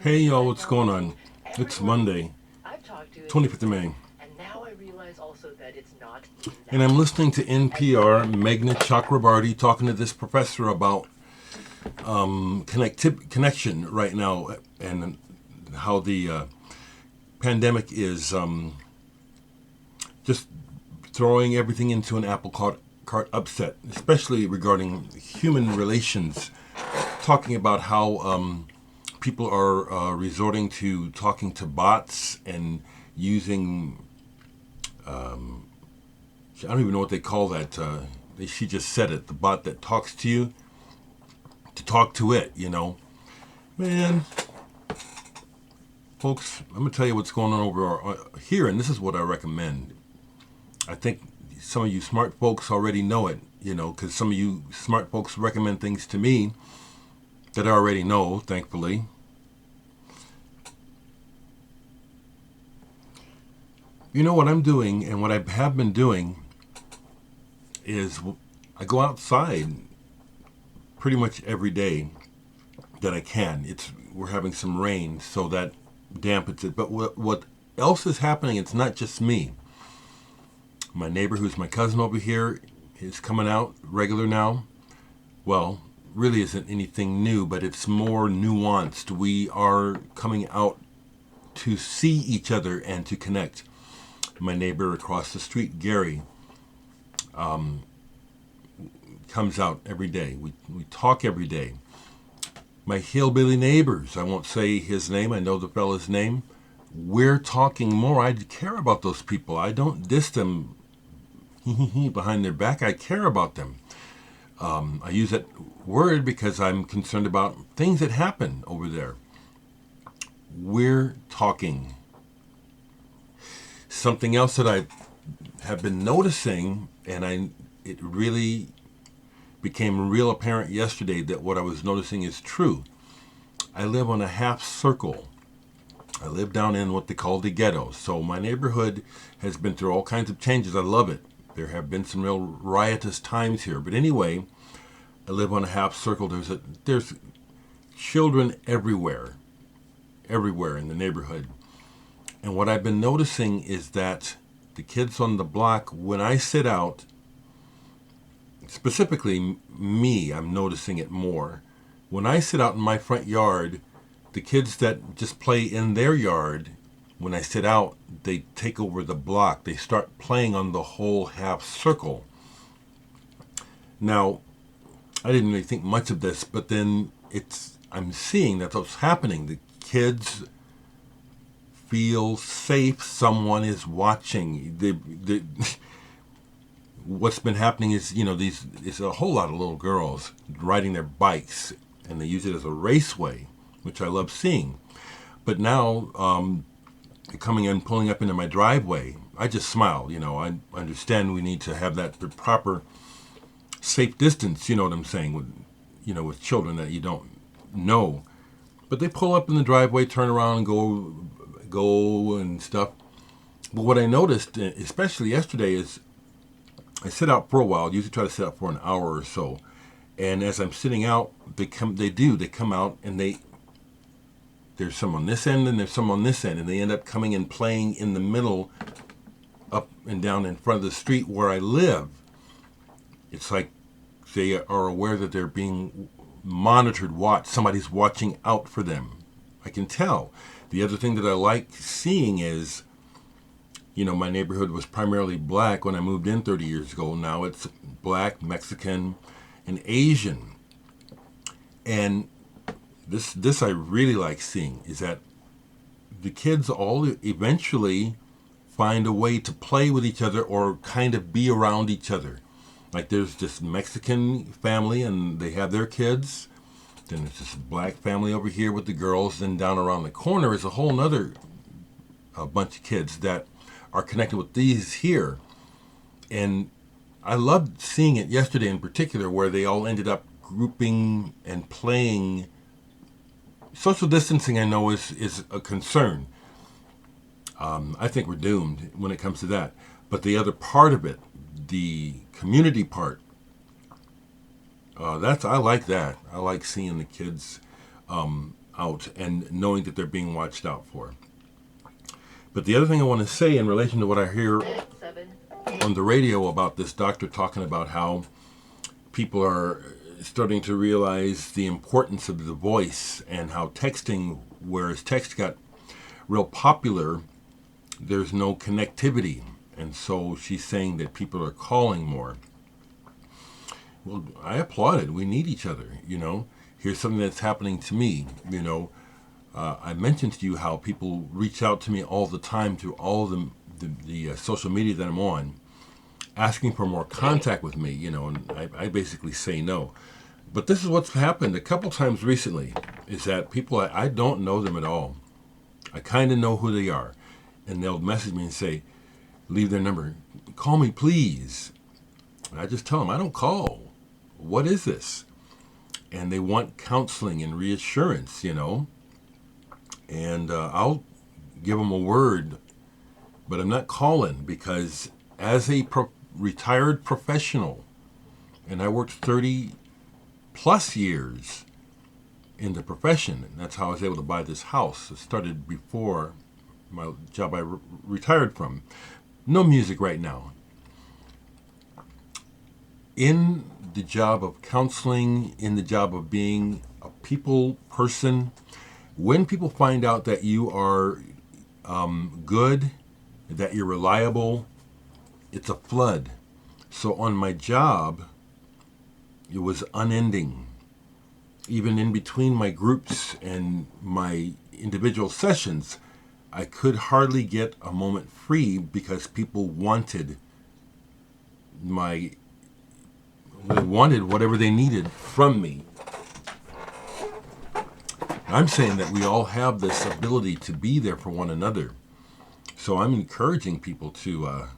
Hey y'all, what's going on? It's Monday, 25th of May, and I'm listening to NPR, Meghna Chakrabarty talking to this professor about connection right now and how the pandemic is just throwing everything into an cart upset, especially regarding human relations, talking about how people are resorting to talking to bots and using, I don't even know what they call that. She just said it, the bot that talks to you, to talk to it, Man, folks, I'm going to tell you what's going on over here, and this is what I recommend. I think some of you smart folks already know it, because some of you smart folks recommend things to me that I already know, thankfully. You know what I'm doing, and what I have been doing is I go outside pretty much every day that I can. We're having some rain, so that dampens it. But what else is happening? It's not just me. My neighbor, who's my cousin over here, is coming out regular now. Well, really isn't anything new, but it's more nuanced. We are coming out to see each other and to connect. My neighbor across the street, Gary, comes out every day. We talk every day. My hillbilly neighbors, I won't say his name, I know the fella's name. We're talking more. I care about those people. I don't diss them behind their back. I care about them. I use that word because I'm concerned about things that happen over there. We're talking. Something else that I have been noticing, and it really became real apparent yesterday that what I was noticing is true. I live on a half circle. I live down in what they call the ghetto. So my neighborhood has been through all kinds of changes. I love it. There have been some real riotous times here. But anyway, I live on a half circle. There's children everywhere in the neighborhood. And what I've been noticing is that the kids on the block, when I sit out, specifically me, I'm noticing it more. When I sit out in my front yard, the kids that just play in their yard, when I sit out, they take over the block. They start playing on the whole half circle. Now, I didn't really think much of this, but then I'm seeing that's what's happening. The kids feel safe. Someone is watching. What's been happening is, it's a whole lot of little girls riding their bikes, and they use it as a raceway, which I love seeing. But now, coming in, pulling up into my driveway, I just smile. I understand we need to have the proper safe distance. You know what I'm saying? With children that you don't know. But they pull up in the driveway, turn around, and go and stuff. But what I noticed, especially yesterday, is I sit out for a while. I usually try to sit out for an hour or so. And as I'm sitting out, they come out, and there's some on this end and there's some on this end, and they end up coming and playing in the middle, up and down in front of the street where I live. It's like they are aware that they're being monitored, watched. Somebody's watching out for them. I can tell. The other thing that I like seeing is, my neighborhood was primarily black when I moved in 30 years ago. Now it's black, Mexican, and Asian. And this I really like seeing is that the kids all eventually find a way to play with each other or kind of be around each other. Like there's this Mexican family and they have their kids. Then there's this black family over here with the girls. Then down around the corner is a whole nother bunch of kids that are connected with these here. And I loved seeing it yesterday in particular where they all ended up grouping and playing. Social distancing, I know, is a concern. I think we're doomed when it comes to that. But the other part of it, the community part, I like that. I like seeing the kids. out and knowing that they're being watched out for. But the other thing I want to say in relation to what I hear on the radio about this doctor talking about how people are starting to realize the importance of the voice and how texting, whereas text got real popular, there's no connectivity. And so she's saying that people are calling more. Well, I applaud it. We need each other, Here's something that's happening to me, I mentioned to you how people reach out to me all the time through all the social media that I'm on, asking for more contact with me, and I basically say no. But this is what's happened a couple times recently, is that people, I don't know them at all. I kind of know who they are. And they'll message me and say, leave their number, call me please. And I just tell them, I don't call. What is this? And they want counseling and reassurance, And I'll give them a word, but I'm not calling because as a retired professional, and I worked 30 plus years in the profession, and that's how I was able to buy this house. It started before my job I retired from. No music right now. In the job of counseling, in the job of being a people person, when people find out that you are good, that you're reliable, it's a flood. So on my job, it was unending. Even in between my groups and my individual sessions, I could hardly get a moment free because people wanted whatever they needed from me. I'm saying that we all have this ability to be there for one another. So I'm encouraging people to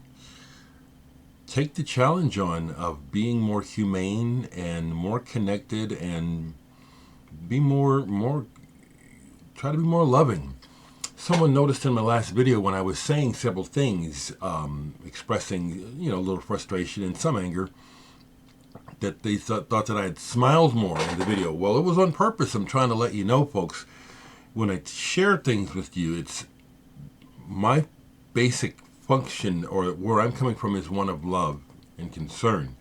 take the challenge on of being more humane and more connected and be try to be more loving. Someone noticed in my last video when I was saying several things, expressing, a little frustration and some anger, that they thought that I had smiled more in the video. Well, it was on purpose. I'm trying to let you know, folks, when I share things with you, it's my basic function, or where I'm coming from, is one of love and concern.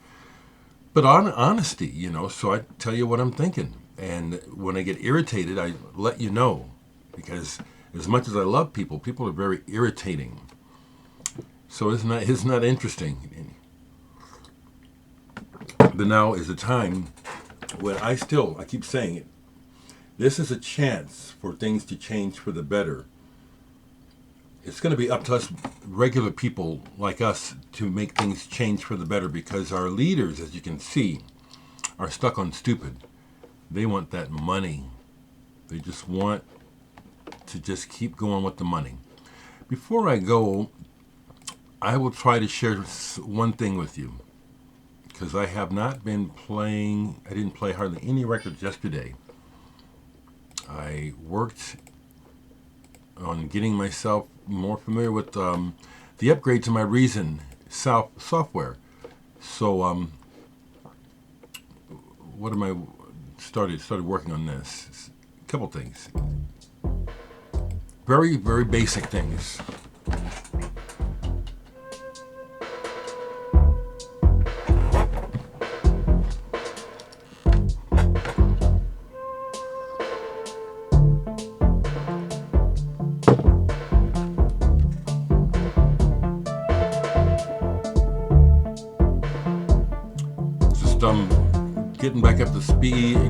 But honesty, so I tell you what I'm thinking. And when I get irritated, I let you know. Because as much as I love people, people are very irritating. So isn't that interesting? But now is the time when I keep saying it, this is a chance for things to change for the better. It's going to be up to us regular people like us to make things change for the better, because our leaders, as you can see, are stuck on stupid. They want that money. They just want to just keep going with the money. Before I go, I will try to share one thing with you, because I have not been playing. I didn't play hardly any records yesterday. I worked on getting myself more familiar with the upgrade to my Reason software. So what am I started working on this? A couple things. Very, very basic things.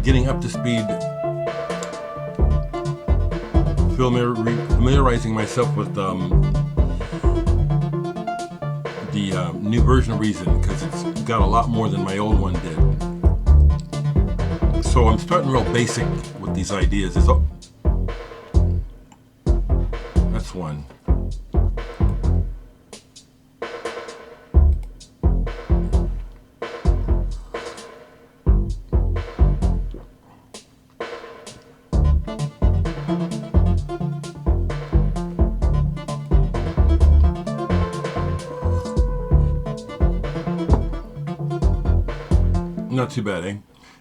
Getting up to speed, familiarizing myself with the new version of Reason, because it's got a lot more than my old one did. So I'm starting real basic with these ideas. That's one. Not too bad, eh?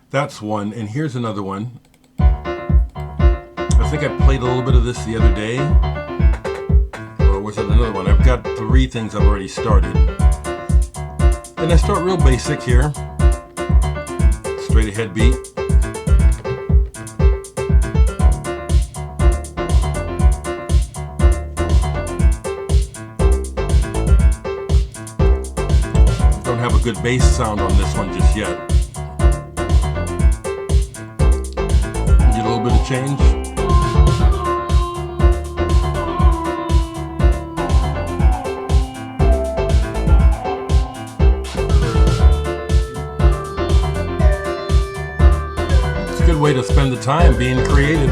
That's one. And here's another one. A I think I played a little bit of this the other day. Or was it another one? I've got 3 things I've already started. And I start real basic here. Straight ahead beat. Don't have a good bass sound on this one just yet. Get a little bit of change. Good way to spend the time being creative.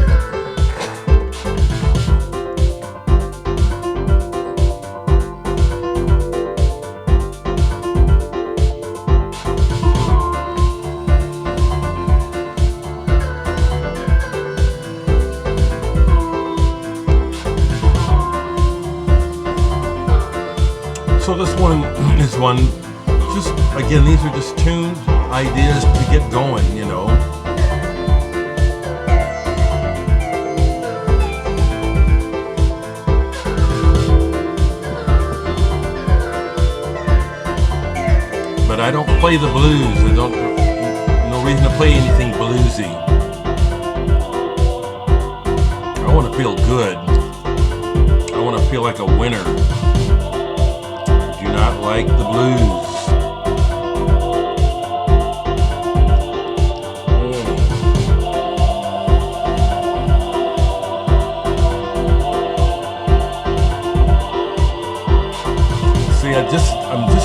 So this one is one, just again, these are just tuned ideas to get going, you know. But I don't play the blues. No reason to play anything bluesy. I want to feel good. I want to feel like a winner. I do not like the blues. See, I'm just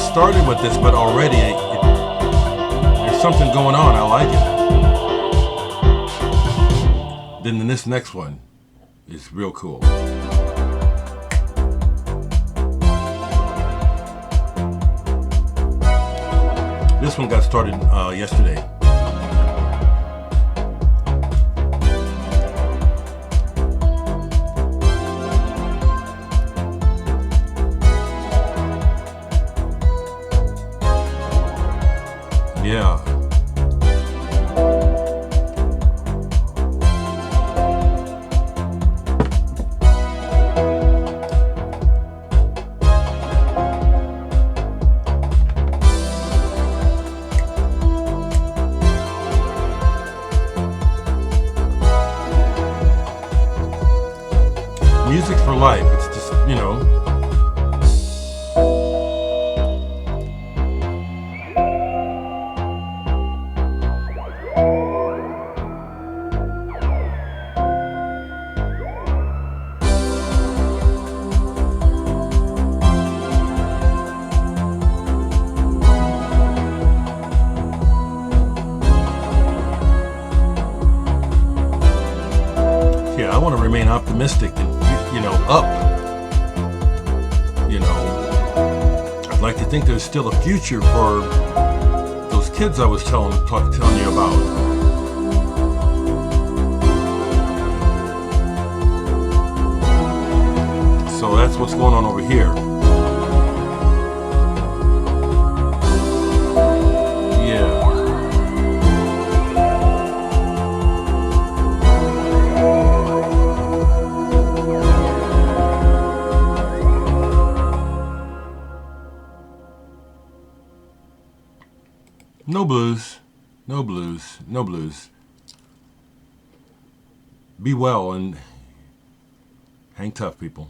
started with this, but already there's something going on. I like it. Then this next one is real cool. This one got started yesterday. Yeah. Music for life. It's just, you know. Yeah, I want to remain optimistic and, you know, up. You know, I'd like to think there's still a future for those kids I was telling you about. So that's what's going on over here. No blues, no blues, no blues. Be well and hang tough, people.